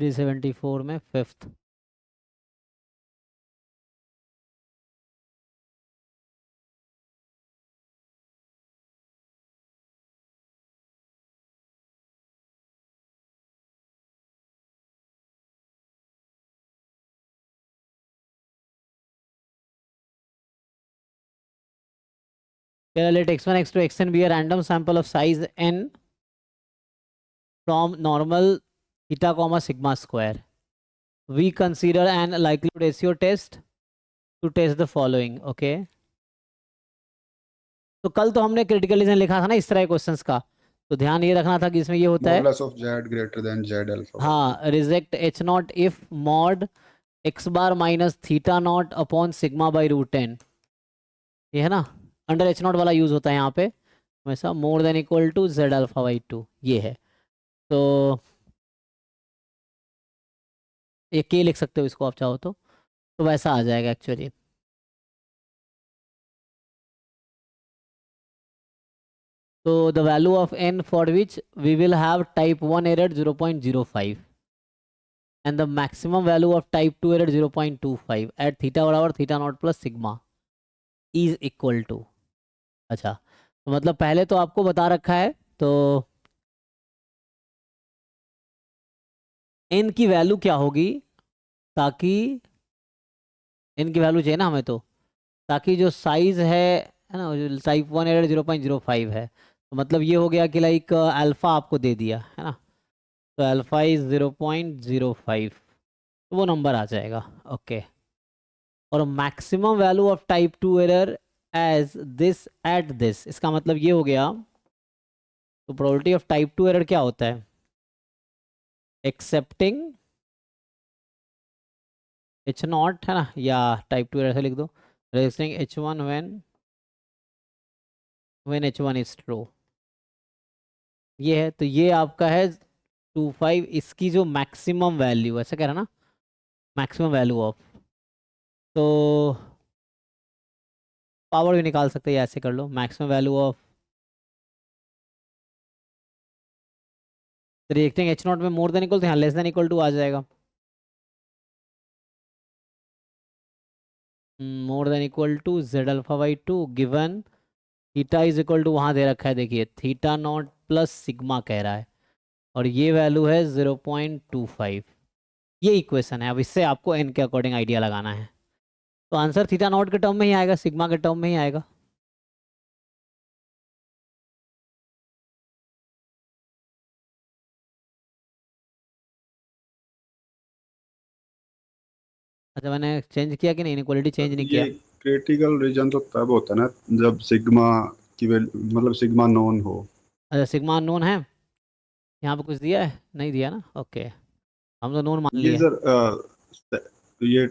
374 में fifth. Let x1 x2 xn be a random sample of size n from normal theta comma sigma square. We consider an likelihood ratio test to test the following. Okay. तो कल तो हमने critical reason लिखा था ना इस तरह questions का, तो ध्यान ये रखना था कि इसमें ये होता है modulus of z greater than z alpha by 2। हाँ, reject H not if mod X bar minus theta not upon sigma by root 10। ये है ना, अंडर एच नॉट वाला यूज होता है यहाँ पे हमेशा, more than equal to Z alpha by 2 ये है। तो ये के लिख सकते हो इसको आप चाहो तो वैसा आ जाएगा actually. So the value of n for which we will have type 1 error 0.05 and the maximum value of type 2 error 0.25 at theta बराबर theta naught plus sigma is equal to। अच्छा, तो मतलब पहले तो आपको बता रखा है, तो n की वैल्यू क्या होगी, ताकि n की वैल्यू चाहिए ना हमें, तो ताकि जो साइज है ना, जो टाइप 1 एरर 0.05 है, तो मतलब ये हो गया कि लाइक अल्फा आपको दे दिया है ना, तो अल्फा इज 0.05, तो वो नंबर आ जाएगा। ओके, और maximum value of type 2 error as this at this, इसका मतलब ये हो गया, तो प्रोबेबिलिटी ऑफ टाइप 2 एरर क्या होता है, एक्सेप्टिंग एच नॉट है ना, या टाइप 2 एरर से लिख दो, registering h1 when h1 is true. ये है, तो ये आपका है 25, इसकी जो मैक्सिमम वैल्यू ऐसा कह रहा ना, मैक्सिमम वैल्यू ऑफ, तो पावर भी निकाल सकते हैं, ऐसे कर लो, maximum value of reacting H naught में मोर देन इक्वल, तो यहाँ लेस देन इक्वल टू आ जाएगा, more than equal to Z alpha by 2 given theta is equal to, वहाँ दे रखा है देखिए थीटा नॉट प्लस सिग्मा कह रहा है, और ये वैल्यू है 0.25। ये इक्वेशन है, अब इससे आपको एन के अकॉर्डिंग आइडिया लगाना है, तो आंसर थीटा नॉट के टर्म में ही आएगा, सिग्मा के टर्म में ही आएगा। अच्छा, मैंने चेंज किया कि नहीं, इनक्वालिटी चेंज नहीं ये किया। क्रिटिकल रीजन तो तब होता है ना जब सिग्मा की मतलब सिग्मा नोन हो। अच्छा, सिग्मा नोन है, यहाँ पे कुछ दिया है, नहीं दिया ना, ओके, हम तो नोन मान ये लिए। सर ये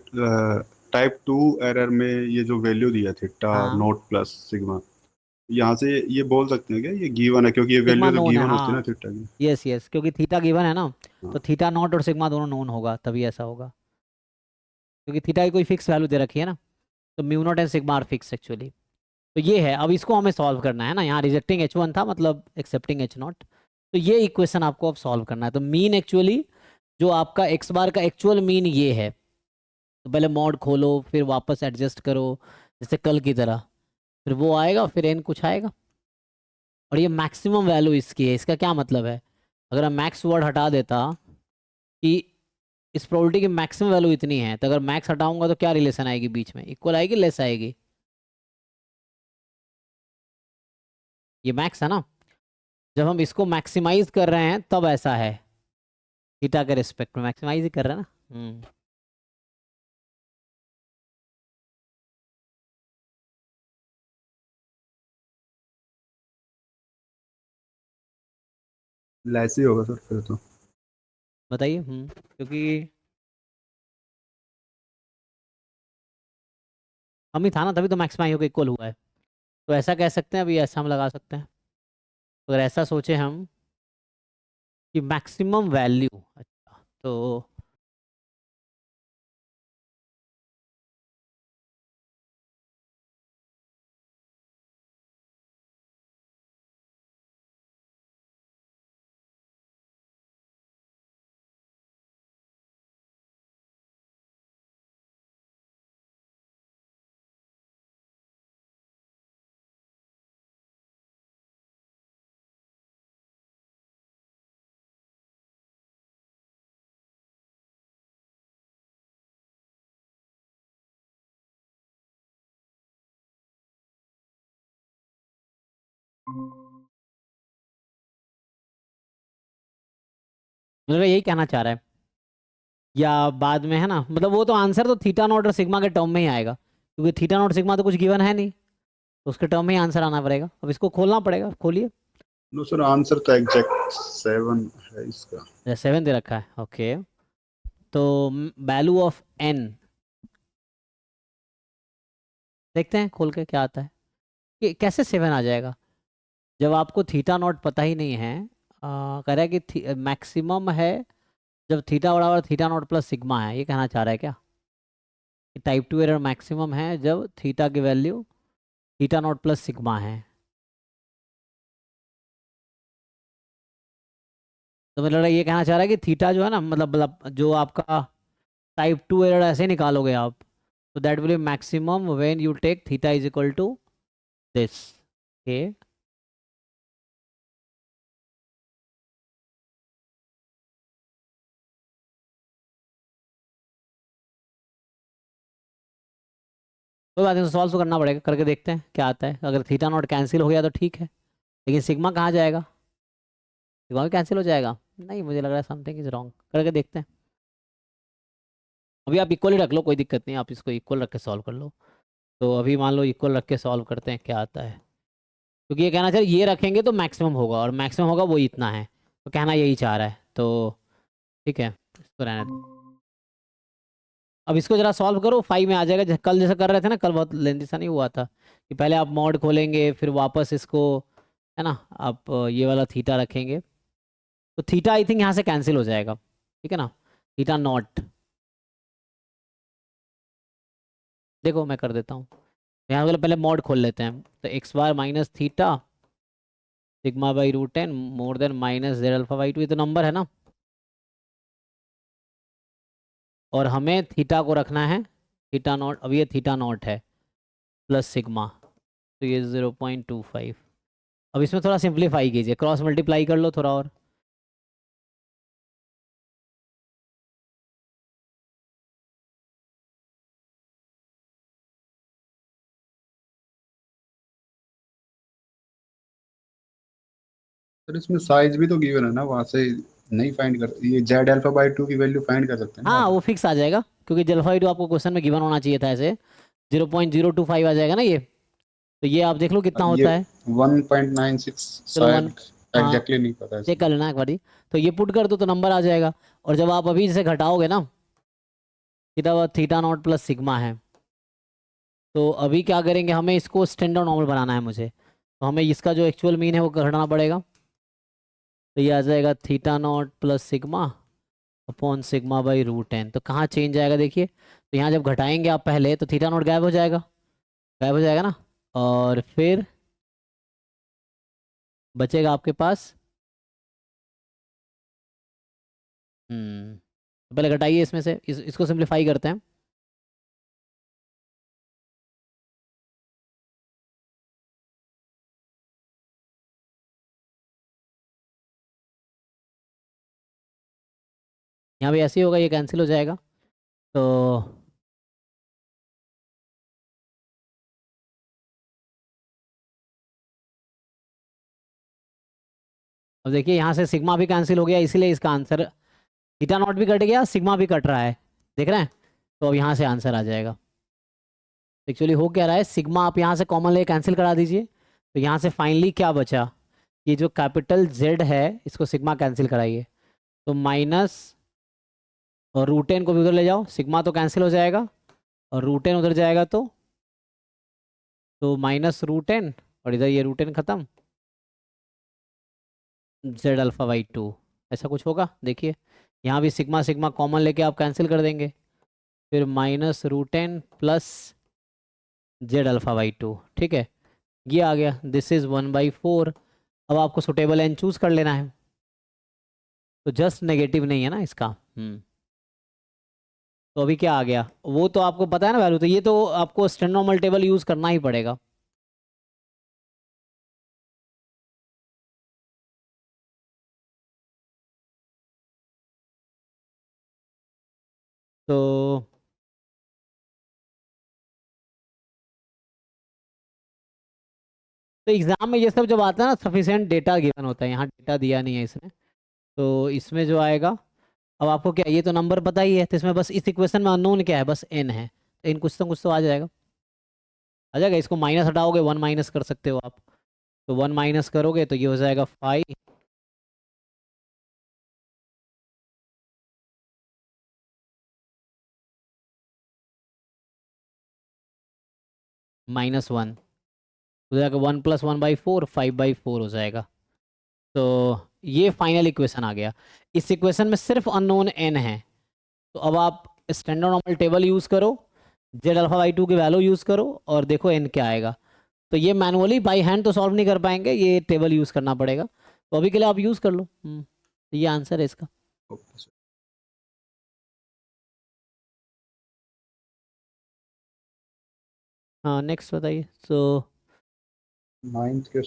टाइप 2 एरर में ये जो वैल्यू दिया थीटा हाँ, नोट प्लस सिग्मा, यहाँ से ये बोल सकते हैं क्या ये गिवन है, क्योंकि ये सिग्मा वैल्यू तो नोन है, गिवन होती है ना हाँ, थीटा की। यस यस, क्योंकि थीटा गिवन है ना, हाँ। तो थीटा नॉट और सिग्मा दोनों नोन होगा, तभी ऐसा होगा, क्योंकि थीटा की कोई फिक्स वैल्यू दे रखी है ना, तो mu not and sigma are fix actually. तो ये है, अब इसको हमें सॉल्व करना है ना, यहाँ रिजेक्टिंग h1 था, मतलब एक्सेप्टिंग h नॉट, तो ये इक्वेशन आपको अब सॉल्व करना है। तो मीन एक्चुअली जो आपका x बार का एक्चुअल मीन ये है, तो पहले मॉड खोलो, फिर वापस एडजस्ट करो जैसे कल की तरह, फिर वो आएगा, फिर n कुछ आएगा, और ये मैक्सिमम वैल्यू इसकी है। इसका क्या मतलब है, अगर मैं मैक्स वर्ड हटा देता कि इस प्रोबेबिलिटी की मैक्सिमम वैल्यू इतनी है, तो अगर मैक्स हटाऊंगा तो क्या रिलेशन आएगी बीच में, इक्वल आएगी लेस आएगी, ये मैक्स है ना, जब हम इसको मैक्सिमाइज कर रहे हैं तब ऐसा है, थीटा के रिस्पेक्ट में मैक्सिमाइज ही कर रहे हैं ना। ऐसे ही होगा सर फिर तो। बताइए। क्योंकि हम ही था ना, तभी तो मैक्सिमाइज होकर इक्वल हुआ है, तो ऐसा कह सकते हैं, अभी ऐसा हम लगा सकते हैं, अगर ऐसा सोचे हम कि मैक्सिमम वैल्यू, अच्छा तो मतलब यही कहना चाह रहा है, या बाद में है ना, मतलब वो तो आंसर तो थीटा नॉट और सिग्मा के टर्म में ही आएगा, क्योंकि थीटा नॉट सिग्मा तो कुछ गिवन है नहीं, तो उसके टर्म में ही आंसर आना पड़ेगा। अब इसको खोलना पड़ेगा, खोलिए। नो सर, आंसर तो एग्जैक्ट 7 है इसका। 7 दे रखा है, ओके। तो वैल्यू ऑफ एन देखते हैं खोल के क्या आता है, कि कैसे 7 आ जाएगा जब आपको थीटा नॉट पता ही नहीं है। कह रहा है कि मैक्सिमम है जब थीटा बराबर थीटा नॉट प्लस सिग्मा है, ये कहना चाह रहा है क्या कि टाइप 2 एरर मैक्सिमम है जब थीटा की value theta not plus sigma है। तो मतलब ये कहना चाह रहा है कि थीटा जो है ना, मतलब जो आपका टाइप 2 एरर ऐसे निकालोगे आप, तो that will be maximum when you take theta is equal to this. Okay, कोई बात नहीं, सॉल्व तो करना पड़ेगा, करके देखते हैं क्या आता है। अगर थीटा नॉट कैंसिल हो गया तो ठीक है, लेकिन सिग्मा कहाँ जाएगा, सिग्मा भी कैंसिल हो जाएगा। नहीं, मुझे लग रहा है समथिंग इज रॉन्ग, करके देखते हैं। अभी आप इक्वल ही रख लो, कोई दिक्कत नहीं, आप इसको इक्वल रख के सॉल्व कर लो। तो अभी मान लो इक्वल रख के सॉल्व करते हैं क्या आता है, क्योंकि ये कहना चाह रहा है ये रखेंगे तो मैक्सिमम होगा, और मैक्सिमम होगा वो इतना है, तो कहना यही चाह रहा है। तो ठीक है, इसको रहने दो। अब इसको जरा सॉल्व करो, 5 में आ जाएगा, कल जैसे कर रहे थे ना, कल बहुत लेंथी सा नहीं हुआ था कि पहले आप मॉड खोलेंगे फिर वापस इसको, है ना, आप ये वाला थीटा रखेंगे, तो थीटा आई थिंक यहाँ से कैंसिल हो जाएगा, ठीक है ना, थीटा नॉट। देखो मैं कर देता हूँ, यहाँ पहले मॉड खोल लेते हैं, तो X bar minus theta sigma by root N more than minus Z alpha by two, ये तो नंबर है ना, और हमें थीटा को रखना है थीटा नॉट, अब ये थीटा नॉट है प्लस सिग्मा, तो ये 0.25। अब इसमें थोड़ा सिंप्लीफाई कीजिए, क्रॉस मल्टीप्लाई कर लो थोड़ा और। सर इसमें साइज भी तो गिवन है ना, वहां से नहीं फाइंड करते, ये जेड अल्फा बाई 2 की वैल्यू फाइंड कर सकते हैं ना हाँ, वहां वो से। फिक्स आ जाएगा, क्योंकि जलफाई टू आपको क्वेश्चन में गिवन होना चाहिए था ऐसे, 0.025 आ जाएगा ना ये, तो ये आप देख लो कितना ये होता है। 1.96 चलो वन, शायद, हाँ, एग्जैक्टली नहीं पता चेक इसमें। कर लेना एक बारी। तो ये पुट कर दो तो नंबर आ जाएगा, और जब आप अभी इसे घटाओगे ना, theta theta not plus sigma है, तो अभी क्या करेंगे, हमें इसको स्टैंडर्ड नॉर्मल बनाना है मुझे, तो हमें इसका जो एक्चुअल मीन है वो घटाना पड़ेगा, तो ये आ जाएगा theta not plus sigma upon sigma by root N. तो कहाँ चेंज आएगा देखिए, तो यहाँ जब घटाएंगे आप पहले, तो थीटा नॉट गायब हो जाएगा, गायब हो जाएगा ना, और फिर बचेगा आपके पास, तो पहले घटाइए इसमें से, इसको सिंप्लीफाई करते हैं। यहाँ भी ऐसे ही होगा, ये कैंसिल हो जाएगा। तो अब देखिए यहाँ से सिग्मा भी कैंसिल हो गया, इसीलिए इसका आंसर थीटा नॉट भी कट गया, सिग्मा भी कट रहा है, देख रहे हैं, तो अब यहाँ से आंसर आ जाएगा। एक्चुअली हो क्या रहा है, सिग्मा आप यहाँ से कॉमन ले कैंसिल करा दीजिए, तो यहाँ से फाइनली क्या बचा, ये जो कैपिटल जेड है इसको सिग्मा कैंसिल कराइए, तो माइनस, और रूट एन को भी उधर ले जाओ, सिग्मा तो कैंसिल हो जाएगा, और रूट एन उधर जाएगा तो माइनस रूट एन, और इधर ये रूट एन खत्म, जेड अल्फा बाई टू, ऐसा कुछ होगा देखिए। यहाँ भी सिग्मा सिग्मा कॉमन लेके आप कैंसिल कर देंगे, फिर minus root N plus Z alpha by two, ठीक है, ये आ गया, दिस इज 1/4। अब आपको सुटेबल एन चूज कर लेना है, तो जस्ट नेगेटिव नहीं है ना इसका। तो अभी क्या आ गया, वो तो आपको पता है ना वैल्यू, तो ये तो आपको स्टेनोर्मल टेबल यूज करना ही पड़ेगा। तो एग्जाम में ये सब जब आता है ना, सफिशिएंट डेटा गिवन होता है, यहाँ डेटा दिया नहीं है इसने, तो इसमें जो आएगा, अब आपको क्या, ये तो नंबर पता ही है, तो इसमें बस इस इक्वेशन में अननोन क्या है, बस n है, तो इन कुछ तो आ जाएगा, आ जाएगा। इसको माइनस हटाओगे, 1 माइनस कर सकते हो आप, तो 1 माइनस करोगे तो ये हो जाएगा 5 माइनस 1 हो जाएगा, 1 प्लस 1/4, 5/4 हो जाएगा। तो ये फाइनल इक्वेशन आ गया। इस इक्वेशन में सिर्फ अननोन n है, तो अब आप स्टैंडर्ड नॉर्मल टेबल यूज़ करो, जेड अल्फा बाई 2 की वैल्यू यूज़ करो और देखो n क्या आएगा। तो ये मैनुअली बाई हैंड तो सॉल्व नहीं कर पाएंगे, ये टेबल यूज़ करना पड़ेगा, तो अभी के लिए आप यूज़ कर लो। तो ये आंसर है इसका। Okay sir. हाँ नेक्स्ट बताइए। सो 9th के